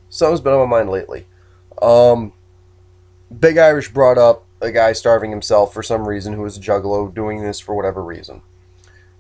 Something's been on my mind lately. Um, Big Irish brought up a guy starving himself for some reason who was a juggalo doing this for whatever reason.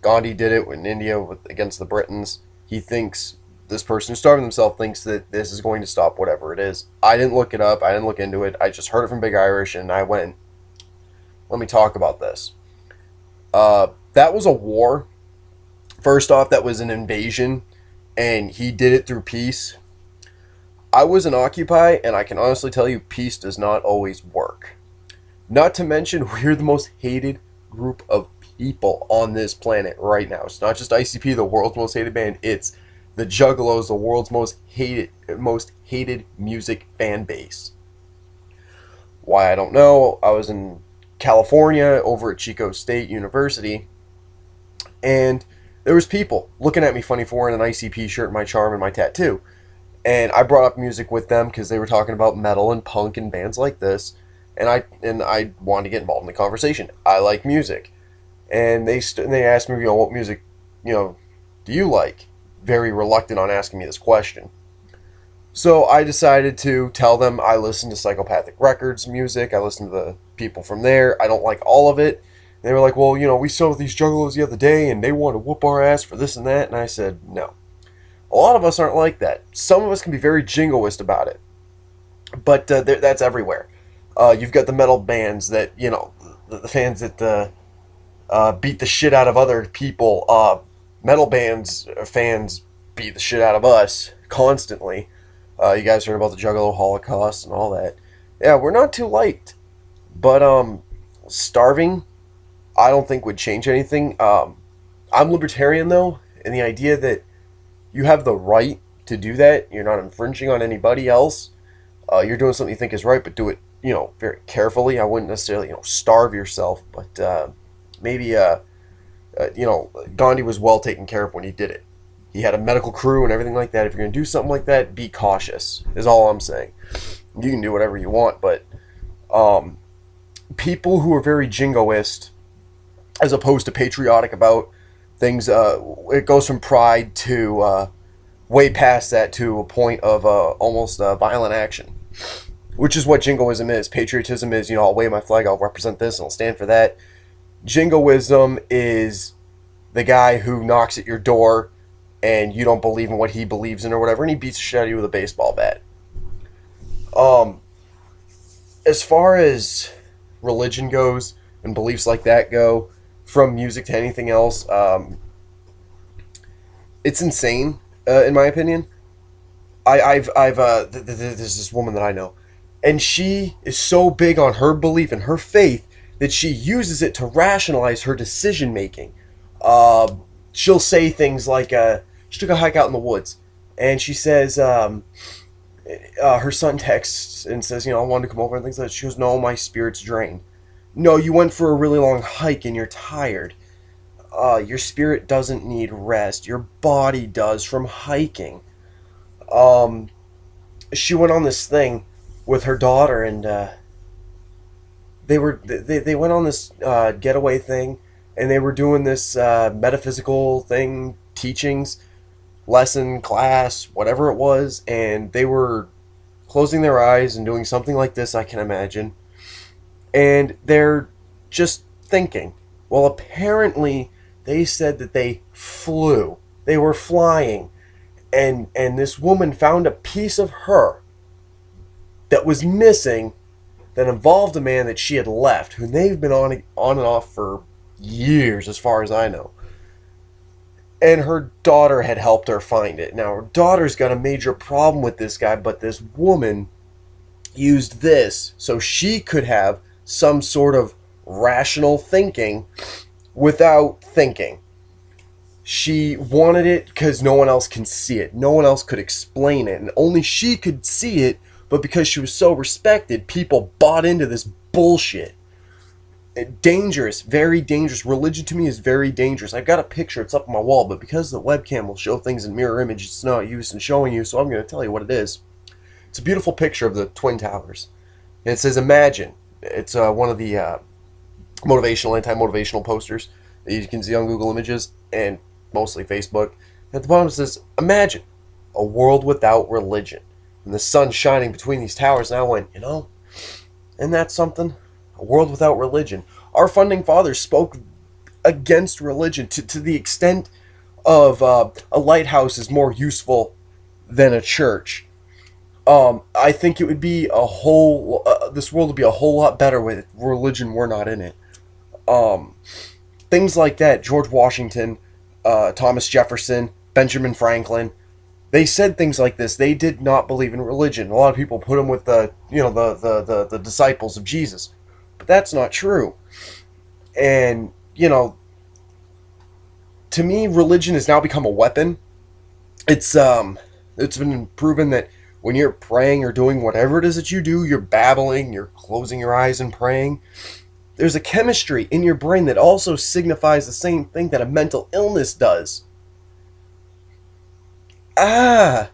Gandhi did it in India against the Britons. He thinks this person who's starving himself thinks that this is going to stop whatever it is. I didn't look it up. I didn't look into it. I just heard it from Big Irish and I went, let me talk about this. That was a war. First off, that was an invasion and he did it through peace. I was in Occupy, and I can honestly tell you, peace does not always work. Not to mention, we're the most hated group of people on this planet right now. It's not just ICP, the world's most hated band. It's the Juggalos, the world's most hated music fan base. Why, I don't know. I was in California over at Chico State University, and there was people looking at me funny for wearing an ICP shirt, my charm, and my tattoo. And I brought up music with them because they were talking about metal and punk and bands like this, and I wanted to get involved in the conversation. I like music, and they asked me, what music, do you like? Very reluctant on asking me this question. So I decided to tell them I listen to Psychopathic Records music. I listen to the people from there. I don't like all of it. They were like, well, we saw these juggalos the other day, and they want to whoop our ass for this and that. And I said, no. A lot of us aren't like that. Some of us can be very jingoist about it, but that's everywhere. You've got the metal bands that the fans that beat the shit out of other people. Metal bands fans beat the shit out of us constantly. You guys heard about the Juggalo Holocaust and all that. Yeah, we're not too liked, but starving, I don't think would change anything. I'm libertarian though, and the idea that you have the right to do that. You're not infringing on anybody else. You're doing something you think is right, but do it, very carefully. I wouldn't necessarily, starve yourself, but maybe, Gandhi was well taken care of when he did it. He had a medical crew and everything like that. If you're going to do something like that, be cautious, is all I'm saying. You can do whatever you want, but people who are very jingoist, as opposed to patriotic about things, it goes from pride to way past that to a point of almost violent action, which is what jingoism is. Patriotism is, I'll wave my flag, I'll represent this, and I'll stand for that. Jingoism is the guy who knocks at your door and you don't believe in what he believes in or whatever, and he beats the shit out of you with a baseball bat. As far as religion goes and beliefs like that go, from music to anything else, it's insane, in my opinion. There's this woman that I know, and she is so big on her belief and her faith that she uses it to rationalize her decision making. She'll say things like, she took a hike out in the woods, and she says, her son texts and says, I wanted to come over and things like that. She goes, no, my spirit's drained. No, you went for a really long hike and you're tired. Your spirit doesn't need rest. Your body does from hiking. She went on this thing with her daughter, and they went on this getaway thing, and they were doing this metaphysical thing, teachings, lesson, class, whatever it was, and they were closing their eyes and doing something like this, I can imagine. And they're just thinking. Well, apparently they said that they flew. They were flying. And this woman found a piece of her that was missing that involved a man that she had left, who they've been on and off for years, as far as I know. And her daughter had helped her find it. Now, her daughter's got a major problem with this guy, but this woman used this so she could have some sort of rational thinking without thinking. She wanted it because no one else can see it. No one else could explain it. And only she could see it, but because she was so respected, people bought into this bullshit. Dangerous, very dangerous. Religion to me is very dangerous. I've got a picture, it's up on my wall, but because the webcam will show things in mirror image, it's not used in showing you, so I'm going to tell you what it is. It's a beautiful picture of the Twin Towers. And it says, imagine. It's one of the motivational, anti-motivational posters that you can see on Google Images and mostly Facebook. At the bottom it says, imagine a world without religion. and the sun shining between these towers, and I went, isn't that something? A world without religion. Our founding fathers spoke against religion to the extent of a lighthouse is more useful than a church. I think it would be this world would be a whole lot better with religion were not in it. Things like that, George Washington, Thomas Jefferson, Benjamin Franklin, they said things like this. They did not believe in religion. A lot of people put them with the disciples of Jesus, but that's not true. And to me, religion has now become a weapon. It's been proven that when you're praying or doing whatever it is that you do, you're babbling, you're closing your eyes and praying. There's a chemistry in your brain that also signifies the same thing that a mental illness does. I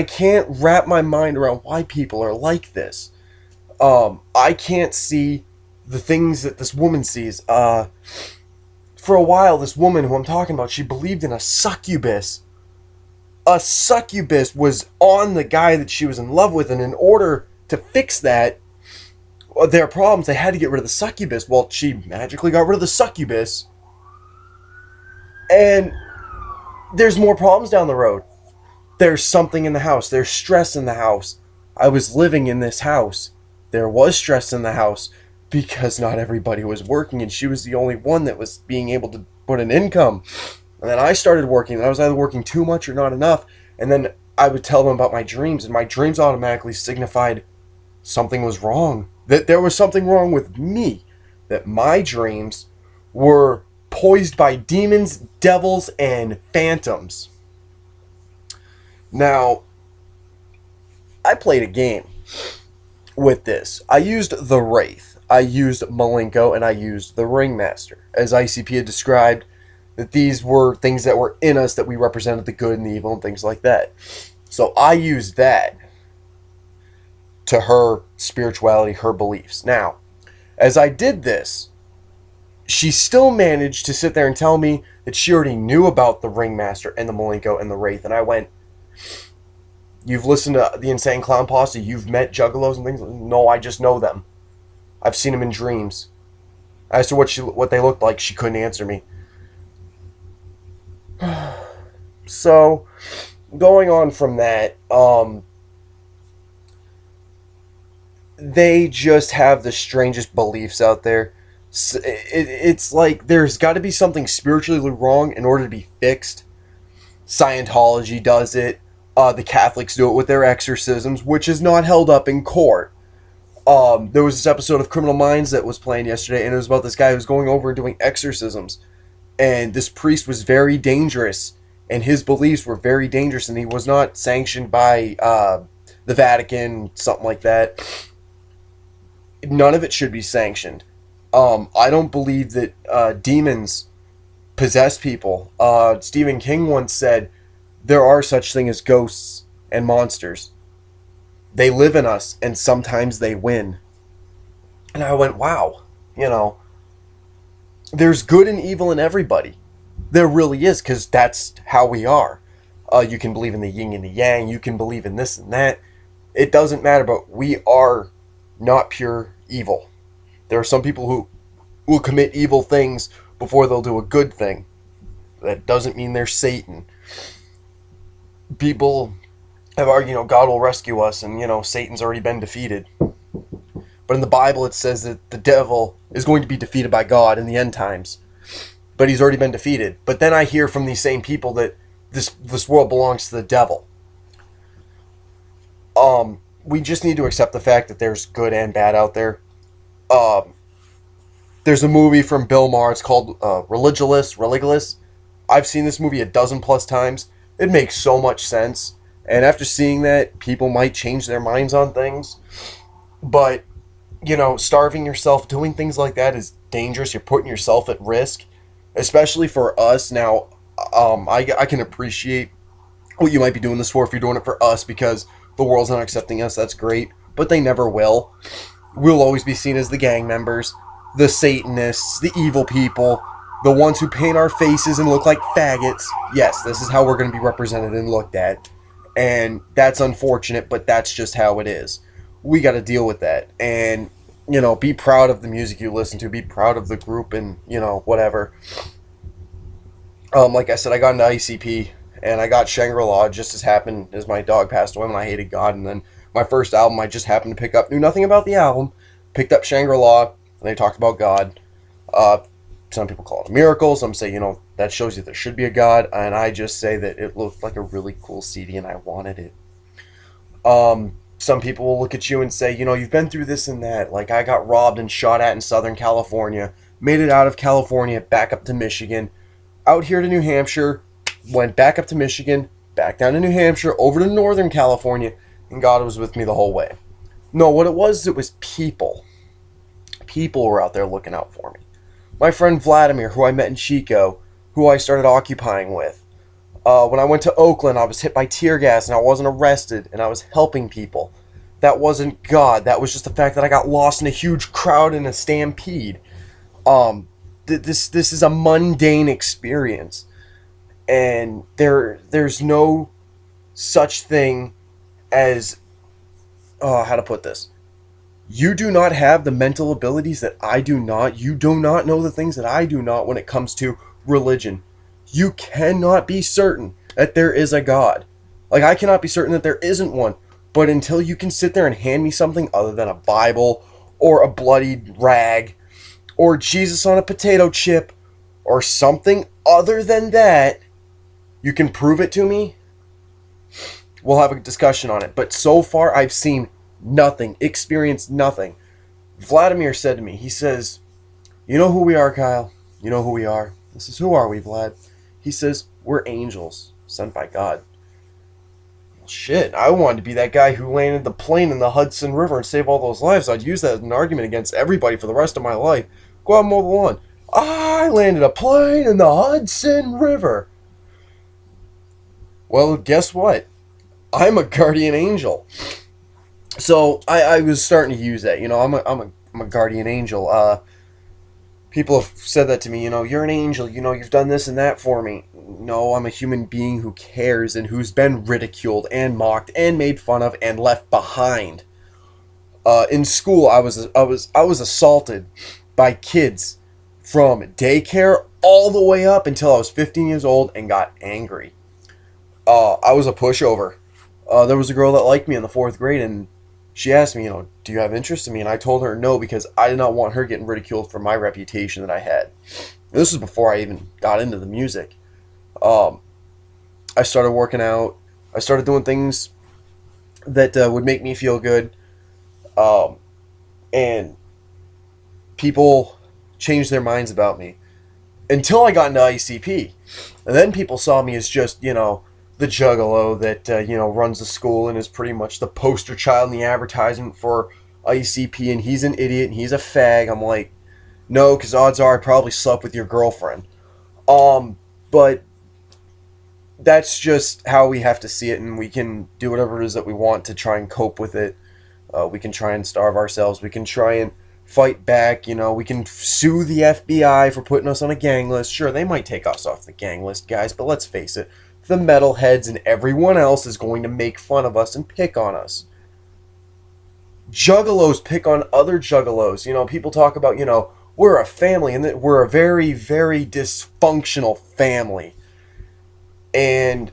can't wrap my mind around why people are like this. I can't see the things that this woman sees. For a while, this woman who I'm talking about, she believed in a succubus. A succubus was on the guy that she was in love with, and in order to fix their problems, they had to get rid of the succubus. Well, she magically got rid of the succubus, and there's more problems down the road. There's something in the house. There's stress in the house. I was living in this house. There was stress in the house because not everybody was working, and she was the only one that was being able to put an income. And then I started working, and I was either working too much or not enough. And then I would tell them about my dreams, and my dreams automatically signified something was wrong. That there was something wrong with me. That my dreams were poised by demons, devils, and phantoms. Now, I played a game with this. I used the Wraith, I used Malenko, and I used the Ringmaster. As ICP had described, that these were things that were in us, that we represented the good and the evil and things like that. So I used that to her spirituality, her beliefs. Now, as I did this, she still managed to sit there and tell me that she already knew about the Ringmaster and the Malenko and the Wraith. And I went, you've listened to the Insane Clown Posse, you've met juggalos and things? No, I just know them. I've seen them in dreams. As to what they looked like, she couldn't answer me. So, going on from that, they just have the strangest beliefs out there. It's like there's got to be something spiritually wrong in order to be fixed. Scientology does it. The Catholics do it with their exorcisms, which is not held up in court. There was this episode of Criminal Minds that was playing yesterday, and it was about this guy who was going over and doing exorcisms. And this priest was very dangerous, and his beliefs were very dangerous, and he was not sanctioned by the Vatican, something like that. None of it should be sanctioned. I don't believe that demons possess people. Stephen King once said, there are such things as ghosts and monsters. They live in us, and sometimes they win. And I went, wow, there's good and evil in everybody. There really is, because that's how we are. You can believe in the yin and the yang. You can believe in this and that. It doesn't matter, but we are not pure evil. There are some people who will commit evil things before they'll do a good thing. That doesn't mean they're Satan. People have argued, God will rescue us, and, Satan's already been defeated. But in the Bible, it says that the devil is going to be defeated by God in the end times. But he's already been defeated. But then I hear from these same people that this world belongs to the devil. We just need to accept the fact that there's good and bad out there. There's a movie from Bill Maher. It's called Religulous. I've seen this movie 12+ times. It makes so much sense. And after seeing that, people might change their minds on things. But, starving yourself, doing things like that is dangerous. You're putting yourself at risk. Especially for us. Now, I can appreciate what you might be doing this for if you're doing it for us because the world's not accepting us. That's great. But they never will. We'll always be seen as the gang members, the Satanists, the evil people, the ones who paint our faces and look like faggots. Yes, this is how we're going to be represented and looked at. And that's unfortunate, but that's just how it is. We got to deal with that. And, be proud of the music you listen to, be proud of the group, and, whatever. Like I said, I got into ICP, and I got Shangri-La just as happened as my dog passed away when I hated God. And then my first album I just happened to pick up, knew nothing about the album, picked up Shangri-La, and they talked about God. Some people call it a miracle. Some say, that shows you there should be a God. And I just say that it looked like a really cool CD and I wanted it. Some people will look at you and say, you've been through this and that. Like, I got robbed and shot at in Southern California, made it out of California, back up to Michigan, out here to New Hampshire, went back up to Michigan, back down to New Hampshire, over to Northern California, and God was with me the whole way. No, what it was people. People were out there looking out for me. My friend Vladimir, who I met in Chico, who I started occupying with. When I went to Oakland, I was hit by tear gas and I wasn't arrested and I was helping people. That wasn't God. That was just the fact that I got lost in a huge crowd in a stampede. This is a mundane experience. And there's no such thing as, how to put this. You do not have the mental abilities that I do not. You do not know the things that I do not when it comes to religion. You cannot be certain that there is a God. Like, I cannot be certain that there isn't one. But until you can sit there and hand me something other than a Bible or a bloodied rag or Jesus on a potato chip or something other than that, you can prove it to me, we'll have a discussion on it. But so far, I've seen nothing, experienced nothing. Vladimir said to me, he says, you know who we are, Kyle? You know who we are? This is, who are we, Vlad? He says, we're angels sent by God. Well, shit, I wanted to be that guy who landed the plane in the Hudson River and save all those lives. I'd use that as an argument against everybody for the rest of my life. Go out and mow the lawn. I landed a plane in the Hudson River. Well, guess what? I'm a guardian angel. So I was starting to use that. I'm a guardian angel. People have said that to me. You're an angel. You've done this and that for me. No, I'm a human being who cares and who's been ridiculed and mocked and made fun of and left behind. In school, I was assaulted by kids from daycare all the way up until I was 15 years old and got angry. I was a pushover. There was a girl that liked me in the 4th grade, and she asked me, do you have interest in me? And I told her no, because I did not want her getting ridiculed for my reputation that I had. This was before I even got into the music. I started working out. I started doing things that would make me feel good. And people changed their minds about me. Until I got into ICP. And then people saw me as just, the juggalo that, runs the school and is pretty much the poster child in the advertisement for ICP, and he's an idiot and he's a fag. I'm like, no, because odds are I probably slept with your girlfriend. But that's just how we have to see it, and we can do whatever it is that we want to try and cope with it. We can try and starve ourselves. We can try and fight back. We can sue the FBI for putting us on a gang list. Sure, they might take us off the gang list, guys, but let's face it. The metalheads and everyone else is going to make fun of us and pick on us. Juggalos pick on other juggalos. People talk about, we're a family, and that we're a very, very dysfunctional family. And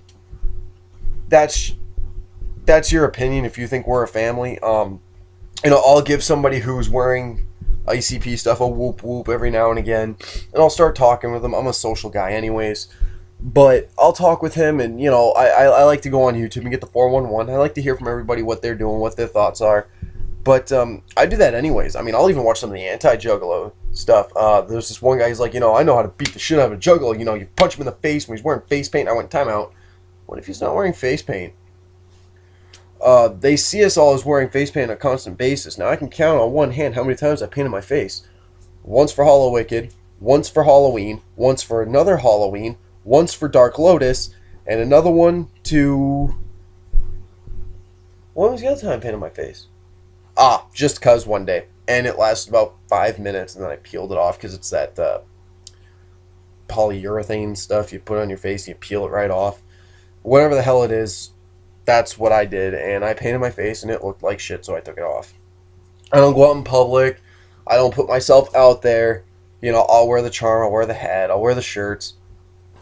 that's your opinion if you think we're a family. I'll give somebody who's wearing ICP stuff a whoop whoop every now and again, and I'll start talking with them. I'm a social guy anyways. But I'll talk with him, and, I like to go on YouTube and get the 411. I like to hear from everybody what they're doing, what their thoughts are. But I do that anyways. I'll even watch some of the anti-juggalo stuff. There's this one guy, he's like, I know how to beat the shit out of a juggalo. You punch him in the face when he's wearing face paint. I went, time out. What if he's not wearing face paint? They see us all as wearing face paint on a constant basis. Now, I can count on one hand how many times I painted my face. Once for Hollow Wicked, once for Halloween, once for another Halloween, once for Dark Lotus, and another one to... When was the other time I painted my face? Just cuz one day. And it lasted about 5 minutes, and then I peeled it off because it's that polyurethane stuff you put on your face and you peel it right off. Whatever the hell it is, that's what I did, and I painted my face, and it looked like shit, so I took it off. I don't go out in public. I don't put myself out there. You know, I'll wear the charm, I'll wear the hat, I'll wear the shirts.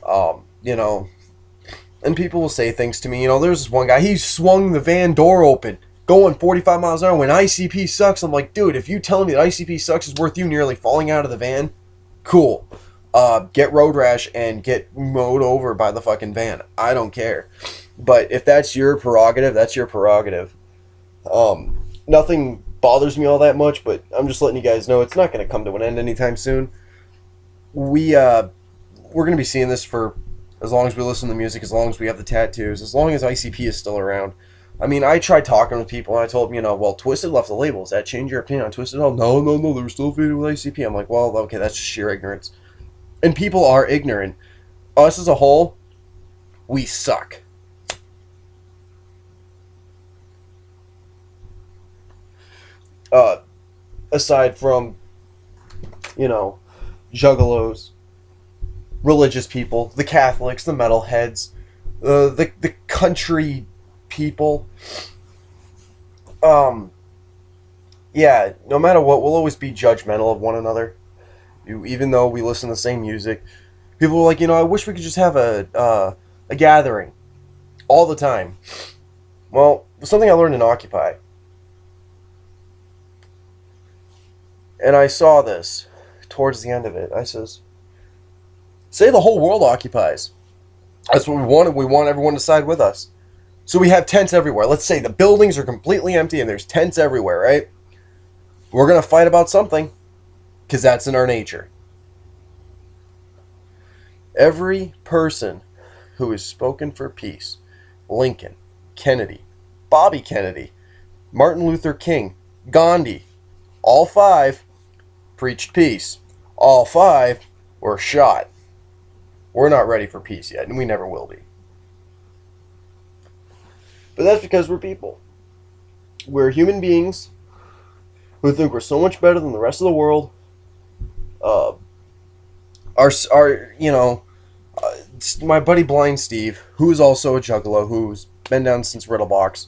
You know, and people will say things to me. You know, there's this one guy, he swung the van door open, going 45 miles an hour when ICP sucks. I'm like, dude, if you telling me that ICP sucks is worth you nearly falling out of the van, cool. Get road rash and get mowed over by the fucking van. I don't care. But if that's your prerogative, that's your prerogative. Nothing bothers me all that much, but I'm just letting you guys know it's not going to come to an end anytime soon. We're going to be seeing this for as long as we listen to music, as long as we have the tattoos, as long as ICP is still around. I mean, I tried talking with people, and I told them, you know, well, Twisted left the label. Does that change your opinion on Twisted? Oh, no, they were still affiliated with ICP. I'm like, well, okay, that's just sheer ignorance. And people are ignorant. Us as a whole, we suck. Aside from, you know, juggalos, religious people, the Catholics, the metalheads, the country people. Yeah, no matter what, we'll always be judgmental of one another. Even though we listen to the same music, people are like, you know, I wish we could just have a gathering all the time. Well, something I learned in Occupy, and I saw this towards the end of it. I says, say the whole world occupies. That's what we want. We want everyone to side with us. So we have tents everywhere. Let's say the buildings are completely empty and there's tents everywhere, right? We're going to fight about something because that's in our nature. Every person who has spoken for peace, Lincoln, Kennedy, Bobby Kennedy, Martin Luther King, Gandhi, all five preached peace. All five were shot. We're not ready for peace yet, and we never will be. But that's because we're people. We're human beings who think we're so much better than the rest of the world. My buddy Blind Steve, who is also a juggalo, who's been down since Riddlebox,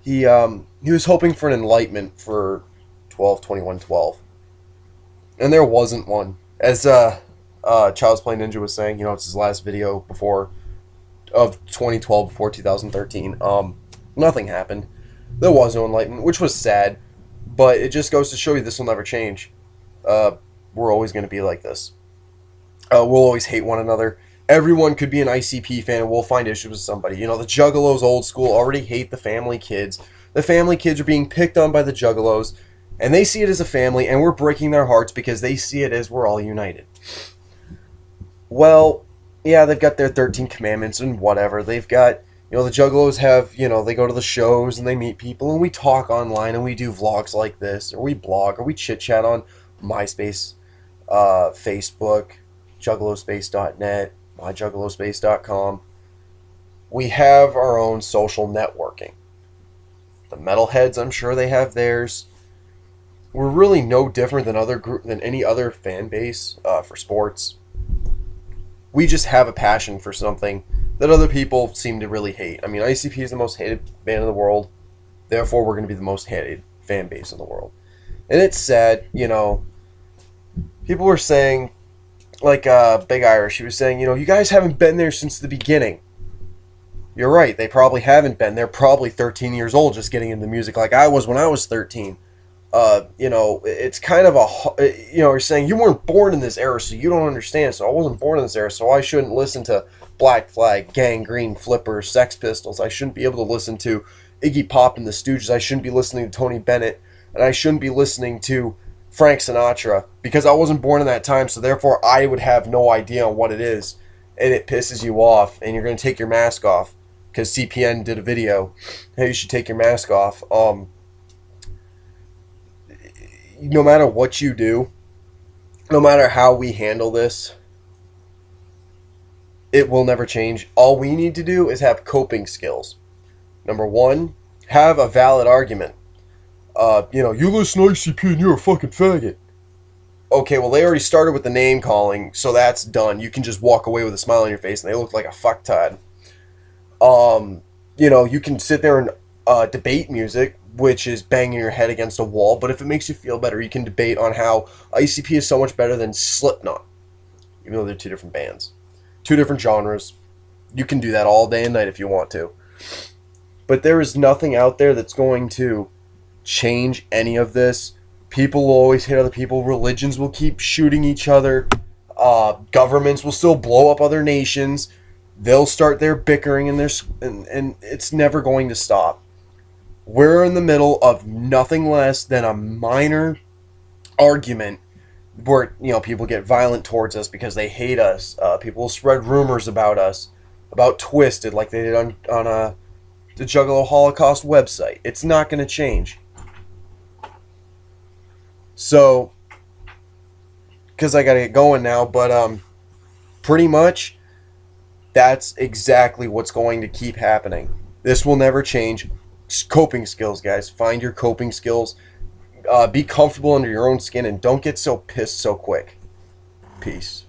he was hoping for an enlightenment for 12/21/12, and there wasn't one. As Child's Play Ninja was saying, you know, it's his last video before of 2012, before 2013. Nothing happened. There was no enlightenment, which was sad, but it just goes to show you this will never change. We're always going to be like this. We'll always hate one another. Everyone could be an ICP fan and we'll find issues with somebody. You know, the Juggalos old school already hate the family kids. The family kids are being picked on by the Juggalos, and they see it as a family, and we're breaking their hearts because they see it as we're all united. Well, yeah, they've got their 13 commandments and whatever. They've got, you know, the Juggalos have, you know, they go to the shows and they meet people, and we talk online and we do vlogs like this, or we blog, or we chit-chat on MySpace, Facebook, juggalospace.net, myjuggalospace.com. We have our own social networking. The metalheads, I'm sure they have theirs. We're really no different than any other fan base for sports. We just have a passion for something that other people seem to really hate. I mean, ICP is the most hated band in the world. Therefore, we're going to be the most hated fan base in the world. And it's sad, you know. People were saying, like Big Irish, he was saying, you know, you guys haven't been there since the beginning. You're right, they probably haven't been. They're probably 13 years old just getting into music like I was when I was 13. You know, it's kind of you know, you're saying you weren't born in this era, so you don't understand. So I wasn't born in this era, so I shouldn't listen to Black Flag, Gangrene, Flipper, Sex Pistols. I shouldn't be able to listen to Iggy Pop and the Stooges. I shouldn't be listening to Tony Bennett, and I shouldn't be listening to Frank Sinatra because I wasn't born in that time, so therefore I would have no idea on what it is, and it pisses you off, and you're going to take your mask off because CPN did a video. Hey, you should take your mask off. No matter what you do, no matter how we handle this, it will never change. All we need to do is have coping skills. Number one, have a valid argument. You know, you listen to ICP and you're a fucking faggot. Okay, well, they already started with the name calling, so that's done. You can just walk away with a smile on your face and they look like a fucktard. You can sit there and debate music, which is banging your head against a wall. But if it makes you feel better, you can debate on how ICP is so much better than Slipknot, even though they're two different bands, two different genres. You can do that all day and night if you want to. But there is nothing out there that's going to change any of this. People will always hate other people. Religions will keep shooting each other. Governments will still blow up other nations. They'll start their bickering and it's never going to stop. We're in the middle of nothing less than a minor argument where people get violent towards us because they hate us. People will spread rumors about us, about Twisted, like they did on the Juggalo Holocaust website. It's not going to change. So, because I got to get going now, but pretty much that's exactly what's going to keep happening. This will never change. Coping skills, guys. Find your coping skills. Be comfortable under your own skin and don't get so pissed so quick. Peace.